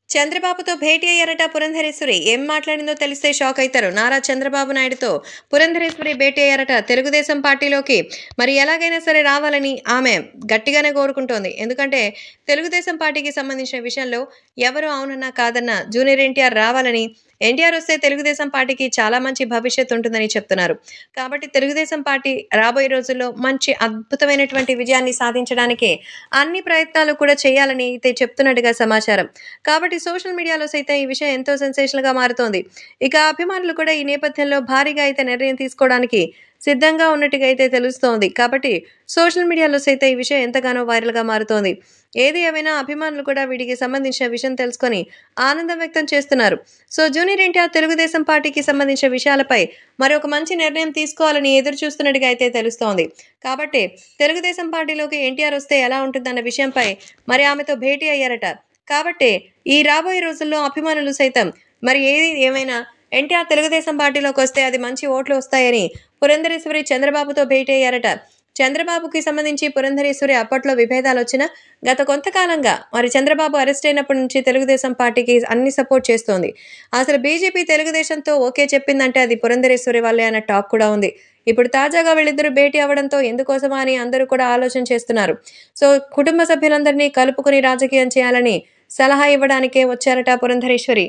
చంద్రబాబుతో భేటీ అయ్యారట పురంధరేశ్వరి. ఏం మాట్లాడిందో తెలిస్తే షాక్ అయితారు. నారా చంద్రబాబు నాయుడుతో పురంధరేశ్వరి భేటీ అయ్యారట. తెలుగుదేశం పార్టీలోకి మరి ఎలాగైనా సరే రావాలని ఆమె గట్టిగానే కోరుకుంటోంది. ఎందుకంటే తెలుగుదేశం పార్టీకి సంబంధించిన విషయంలో ఎవరు అవునన్నా కాదన్నా జూనియర్ ఎన్టీఆర్ రావాలని, ఎన్టీఆర్ వస్తే తెలుగుదేశం పార్టీకి చాలా మంచి భవిష్యత్తు ఉంటుందని చెప్తున్నారు. కాబట్టి తెలుగుదేశం పార్టీ రాబోయే రోజుల్లో మంచి అద్భుతమైనటువంటి విజయాన్ని సాధించడానికి అన్ని ప్రయత్నాలు కూడా చేయాలని అయితే చెప్తున్నట్టుగా సమాచారం. కాబట్టి సోషల్ మీడియాలో సైతం ఈ విషయం ఎంతో సెన్సేషనల్‌గా మారుతోంది. ఇక అభిమానులు కూడా ఈ నేపథ్యంలో భారీగా అయితే నిర్ణయం తీసుకోవడానికి సిద్ధంగా ఉన్నట్టుగా అయితే తెలుస్తోంది. కాబట్టి సోషల్ మీడియాలో సైతం ఈ విషయం ఎంతగానో వైరల్‌గా మారుతోంది. ఏది ఏమైనా అభిమానులు కూడా వీటికి సంబంధించిన విషయం తెలుసుకొని ఆనందం వ్యక్తం చేస్తున్నారు. సో జూనియర్ ఎన్టీఆర్ తెలుగుదేశం పార్టీకి సంబంధించిన విషయాలపై మరొక మంచి నిర్ణయం తీసుకోవాలని ఎదురు చూస్తున్నట్టుగా అయితే తెలుస్తోంది. కాబట్టి తెలుగుదేశం పార్టీలోకి ఎన్టీఆర్ వస్తే ఎలా ఉంటుందన్న విషయంపై మరి ఆమెతో భేటీ అయ్యారట. కాబట్టి ఈ రాబోయే రోజుల్లో అభిమానులు సైతం మరి ఏది ఏమైనా ఎన్టీఆర్ తెలుగుదేశం పార్టీలోకి వస్తే అది మంచి ఓట్లు వస్తాయని పురంధరేశ్వరి చంద్రబాబుతో భేటీ అయ్యారట. చంద్రబాబుకి సంబంధించి పురంధరేశ్వరి అప్పట్లో విభేదాలొచ్చినా గత కొంతకాలంగా మరి చంద్రబాబు అరెస్ట్ అయినప్పటి నుంచి తెలుగుదేశం పార్టీకి అన్ని సపోర్ట్ చేస్తోంది. అసలు బీజేపీ తెలుగుదేశంతో ఓకే చెప్పిందంటే అది పురంధరేశ్వరి వల్లే అన్న టాక్ కూడా ఉంది. ఇప్పుడు తాజాగా వీళ్ళిద్దరూ భేటీ అవ్వడంతో ఎందుకోసమా అని అందరూ కూడా ఆలోచన చేస్తున్నారు. సో కుటుంబ సభ్యులందరినీ కలుపుకొని రాజకీయం చేయాలని సలహా ఇవ్వడానికే వచ్చారట పురంధరేశ్వరి.